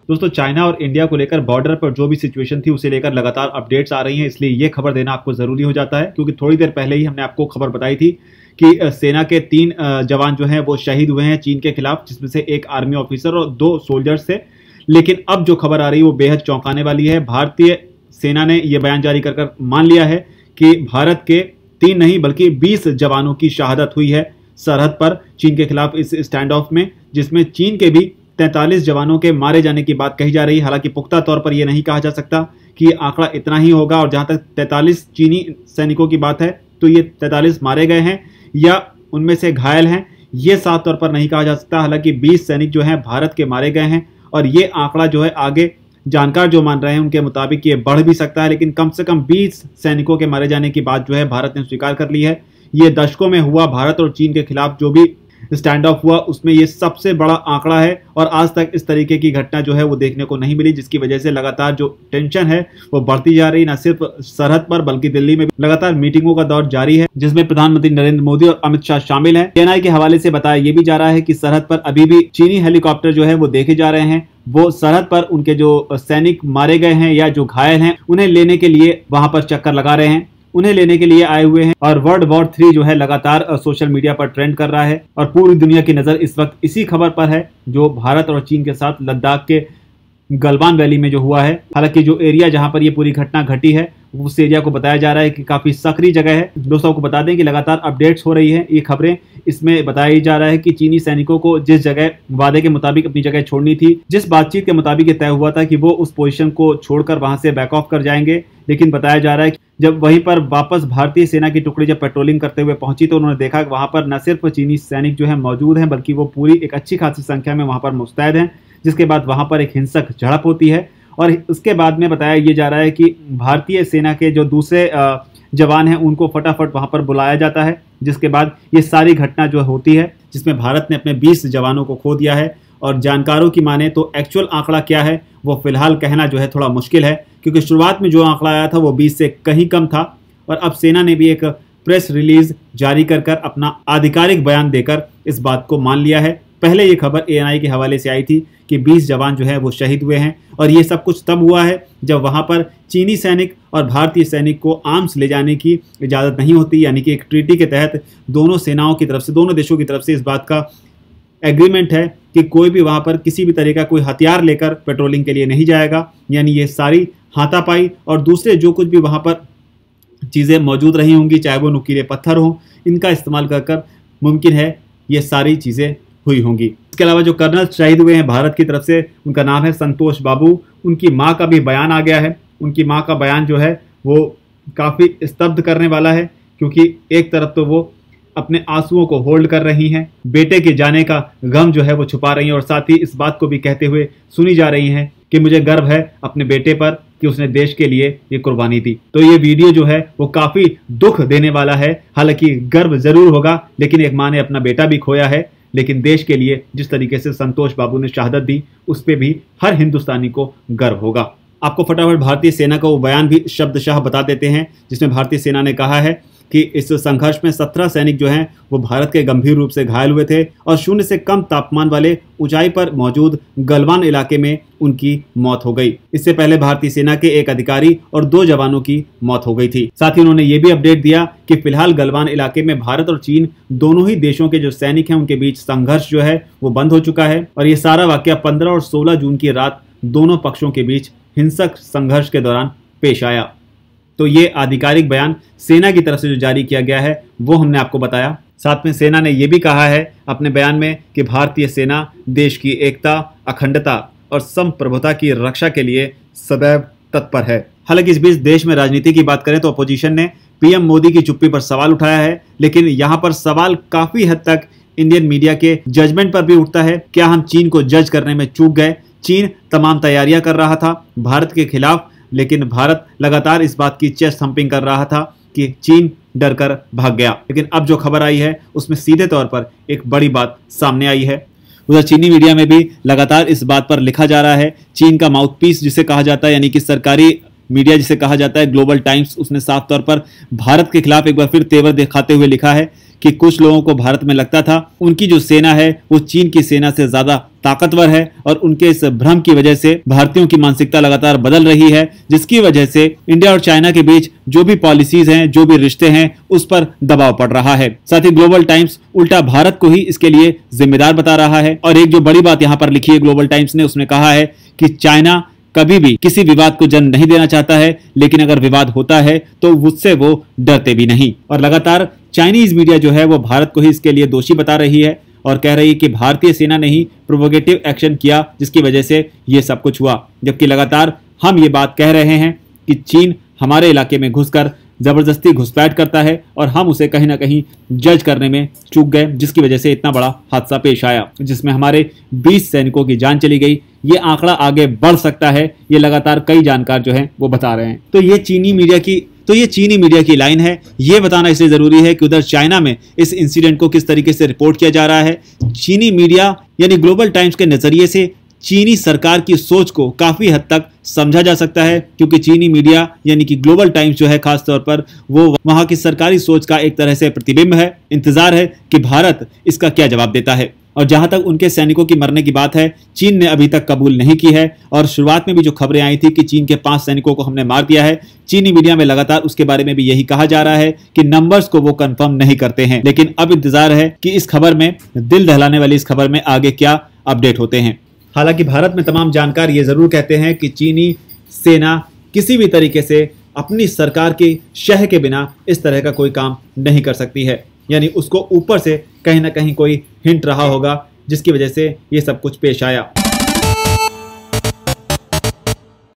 दोस्तों चाइना और इंडिया को लेकर बॉर्डर पर जो भी सिचुएशन थी उसे लेकर लगातार अपडेट्स आ रही हैं, इसलिए ये खबर देना आपको जरूरी हो जाता है क्योंकि थोड़ी देर पहले ही हमने आपको खबर बताई थी कि सेना के 3 जवान जो हैं वो शहीद हुए हैं चीन के खिलाफ, जिसमें से एक आर्मी ऑफिसर और 2 सोल्जर्स थे। लेकिन अब जो खबर आ रही है वो बेहद चौंकाने वाली है। भारतीय सेना ने यह बयान जारी कर मान लिया है कि भारत के 3 नहीं बल्कि 20 जवानों की शहादत हुई है सरहद पर चीन के खिलाफ इस स्टैंड ऑफ में, जिसमें चीन के भी 43 जवानों के मारे जाने की बात कही जा रही है। हालांकि पुख्ता तौर पर यह नहीं कहा जा सकता कि आंकड़ा इतना ही होगा, और जहां तक 43 चीनी सैनिकों की बात है तो ये 43 मारे गए हैं या उनमें से घायल हैं, ये साफ तौर पर नहीं कहा जा सकता। हालांकि 20 सैनिक जो हैं भारत के मारे गए हैं, और ये आंकड़ा जो है आगे जानकार जो मान रहे हैं उनके मुताबिक ये बढ़ भी सकता है, लेकिन कम से कम 20 सैनिकों के मारे जाने की बात जो है भारत ने स्वीकार कर ली है। ये दशकों में हुआ भारत और चीन के खिलाफ जो भी स्टैंड ऑफ हुआ उसमें ये सबसे बड़ा आंकड़ा है, और आज तक इस तरीके की घटना जो है वो देखने को नहीं मिली, जिसकी वजह से लगातार जो टेंशन है वो बढ़ती जा रही है। न सिर्फ सरहद पर बल्कि दिल्ली में भी लगातार मीटिंगों का दौर जारी है, जिसमें प्रधानमंत्री नरेंद्र मोदी और अमित शाह शामिल हैं। एएनआई के हवाले से बताया ये भी जा रहा है कि सरहद पर अभी भी चीनी हेलीकॉप्टर जो है वो देखे जा रहे हैं। वो सरहद पर उनके जो सैनिक मारे गए हैं या जो घायल हैं उन्हें लेने के लिए वहां पर चक्कर लगा रहे हैं, उन्हें लेने के लिए आए हुए हैं। और वर्ल्ड वॉर 3 जो है लगातार सोशल मीडिया पर ट्रेंड कर रहा है, और पूरी दुनिया की नजर इस वक्त इसी खबर पर है जो भारत और चीन के साथ लद्दाख के गलवान वैली में जो हुआ है। हालांकि जो एरिया जहां पर ये पूरी घटना घटी है उस एरिया को बताया जा रहा है कि काफी सक्रिय जगह है। दोस्तों को बता दें कि लगातार अपडेट्स हो रही है ये खबरें, इसमें बताया जा रहा है कि चीनी सैनिकों को जिस जगह वादे के मुताबिक अपनी जगह छोड़नी थी, जिस बातचीत के मुताबिक तय हुआ था कि वो उस पोजीशन को छोड़कर वहां से बैक ऑफ कर जाएंगे, लेकिन बताया जा रहा है कि जब वहीं पर वापस भारतीय सेना की टुकड़ी जब पेट्रोलिंग करते हुए पहुंची तो उन्होंने देखा कि वहां पर न सिर्फ चीनी सैनिक जो है मौजूद हैं बल्कि वो पूरी एक अच्छी खासी संख्या में वहां पर मुस्तैद हैं, जिसके बाद वहां पर एक हिंसक झड़प होती है। और उसके बाद में बताया ये जा रहा है कि भारतीय सेना के जो दूसरे जवान हैं उनको फटाफट वहां पर बुलाया जाता है, जिसके बाद ये सारी घटना जो होती है जिसमें भारत ने अपने 20 जवानों को खो दिया है। और जानकारों की माने तो एक्चुअल आंकड़ा क्या है वो फिलहाल कहना जो है थोड़ा मुश्किल है, क्योंकि शुरुआत में जो आंकड़ा आया था वो 20 से कहीं कम था, और अब सेना ने भी एक प्रेस रिलीज जारी कर अपना आधिकारिक बयान देकर इस बात को मान लिया है। पहले ये खबर एएनआई के हवाले से आई थी कि 20 जवान जो है वो शहीद हुए हैं, और ये सब कुछ तब हुआ है जब वहां पर चीनी सैनिक और भारतीय सैनिक को आर्म्स ले जाने की इजाज़त नहीं होती, यानी कि एक ट्रीटी के तहत दोनों सेनाओं की तरफ से, दोनों देशों की तरफ से इस बात का एग्रीमेंट है कि कोई भी वहां पर किसी भी तरह का कोई हथियार लेकर पेट्रोलिंग के लिए नहीं जाएगा। यानी ये सारी हाथापाई और दूसरे जो कुछ भी वहां पर चीज़ें मौजूद रही होंगी, चाहे वो नुकीले पत्थर हों, इनका इस्तेमाल कर मुमकिन है ये सारी चीज़ें हुई होंगी। इसके अलावा जो कर्नल शहीद हुए हैं भारत की तरफ से उनका नाम है संतोष बाबू। उनकी मां का भी बयान आ गया है। उनकी मां का बयान जो है वो काफ़ी स्तब्ध करने वाला है, क्योंकि एक तरफ तो वो अपने आंसुओं को होल्ड कर रही हैं, बेटे के जाने का गम जो है वो छुपा रही हैं, और साथ ही इस बात को भी कहते हुए सुनी जा रही हैं कि मुझे गर्व है अपने बेटे पर कि उसने देश के लिए ये कुर्बानी दी। तो ये वीडियो जो है वो काफ़ी दुख देने वाला है। हालांकि गर्व जरूर होगा, लेकिन एक माँ ने अपना बेटा भी खोया है, लेकिन देश के लिए जिस तरीके से संतोष बाबू ने शहादत दी उस पर भी हर हिंदुस्तानी को गर्व होगा। आपको फटाफट भारतीय सेना का वो बयान भी शब्दशः बता देते हैं, जिसमें भारतीय सेना ने कहा है कि इस संघर्ष में 17 सैनिक जो हैं वो भारत के गंभीर रूप से घायल हुए थे, और 0 से कम तापमान वाले ऊंचाई पर मौजूद गलवान इलाके में उनकी मौत हो गई। इससे पहले भारतीय सेना के एक अधिकारी और 2 जवानों की मौत हो गई थी। साथ ही उन्होंने ये भी अपडेट दिया कि फिलहाल गलवान इलाके में भारत और चीन दोनों ही देशों के जो सैनिक हैं उनके बीच संघर्ष जो है वो बंद हो चुका है, और ये सारा वाकया 15 और 16 जून की रात दोनों पक्षों के बीच हिंसक संघर्ष के दौरान पेश आया। तो ये आधिकारिक बयान सेना की तरफ से जो जारी किया गया है वो हमने आपको बताया। साथ में सेना ने यह भी कहा है अपने बयान में कि भारतीय सेना देश की एकता, अखंडता और संप्रभुता की रक्षा के लिए सदैव तत्पर है। हालांकि इस बीच देश में राजनीति की बात करें तो अपोजिशन ने पीएम मोदी की चुप्पी पर सवाल उठाया है, लेकिन यहाँ पर सवाल काफी हद तक इंडियन मीडिया के जजमेंट पर भी उठता है। क्या हम चीन को जज करने में चूक गए? चीन तमाम तैयारियां कर रहा था भारत के खिलाफ, लेकिन भारत लगातार इस बात की चेस्ट थंपिंग कर रहा था कि चीन डरकर भाग गया। लेकिन अब जो खबर आई है उसमें सीधे तौर पर एक बड़ी बात सामने आई है। उधर चीनी मीडिया में भी लगातार इस बात पर लिखा जा रहा है। चीन का माउथपीस जिसे कहा जाता है, यानी कि सरकारी मीडिया जिसे कहा जाता है, ग्लोबल टाइम्स, उसने साफ तौर पर भारत के खिलाफ एक बार फिर तेवर दिखाते हुए लिखा है कि कुछ लोगों को भारत में लगता था उनकी जो सेना है वो चीन की सेना से ज्यादा ताकतवर है, और उनके इस भ्रम की वजह से भारतीयों की मानसिकता लगातार बदल रही है, जिसकी वजह से इंडिया और चाइना के बीच जो भी पॉलिसीज हैं, जो भी रिश्ते हैं, उस पर दबाव पड़ रहा है। साथ ही ग्लोबल टाइम्स उल्टा भारत को ही इसके लिए जिम्मेदार बता रहा है। और एक जो बड़ी बात यहाँ पर लिखी है ग्लोबल टाइम्स ने, उसमें कहा है कि चाइना कभी भी किसी विवाद को जन्म नहीं देना चाहता है, लेकिन अगर विवाद होता है तो उससे वो डरते भी नहीं। और लगातार चाइनीज मीडिया जो है वो भारत को ही इसके लिए दोषी बता रही है और कह रही है कि भारतीय सेना ने ही प्रोवोकेटिव एक्शन किया जिसकी वजह से ये सब कुछ हुआ, जबकि लगातार हम ये बात कह रहे हैं कि चीन हमारे इलाके में घुसकर जबरदस्ती घुसपैठ करता है और हम उसे कहीं ना कहीं जज करने में चूक गए, जिसकी वजह से इतना बड़ा हादसा पेश आया जिसमें हमारे 20 सैनिकों की जान चली गई। ये आंकड़ा आगे बढ़ सकता है, ये लगातार कई जानकार जो हैं वो बता रहे हैं। तो ये चीनी मीडिया की लाइन है। ये बताना इसलिए जरूरी है कि उधर चाइना में इस इंसिडेंट को किस तरीके से रिपोर्ट किया जा रहा है। चीनी मीडिया यानी ग्लोबल टाइम्स के नजरिए से चीनी सरकार की सोच को काफी हद तक समझा जा सकता है, क्योंकि चीनी मीडिया यानी कि ग्लोबल टाइम्स जो है खास तौर पर वो वहां की सरकारी सोच का एक तरह से प्रतिबिंब है। इंतजार है कि भारत इसका क्या जवाब देता है। और जहां तक उनके सैनिकों की मरने की बात है, चीन ने अभी तक कबूल नहीं की है। और शुरुआत में भी जो खबरें आई थी कि चीन के 5 सैनिकों को हमने मार दिया है, चीनी मीडिया में लगातार उसके बारे में भी यही कहा जा रहा है कि नंबर्स को वो कंफर्म नहीं करते हैं। लेकिन अब इंतजार है कि इस खबर में, दिल दहलाने वाली इस खबर में आगे क्या अपडेट होते हैं। हालांकि भारत में तमाम जानकार ये जरूर कहते हैं कि चीनी सेना किसी भी तरीके से अपनी सरकार के शह के बिना इस तरह का कोई काम नहीं कर सकती है, यानी उसको ऊपर से कहीं ना कहीं कोई हिंट रहा होगा जिसकी वजह से ये सब कुछ पेश आया।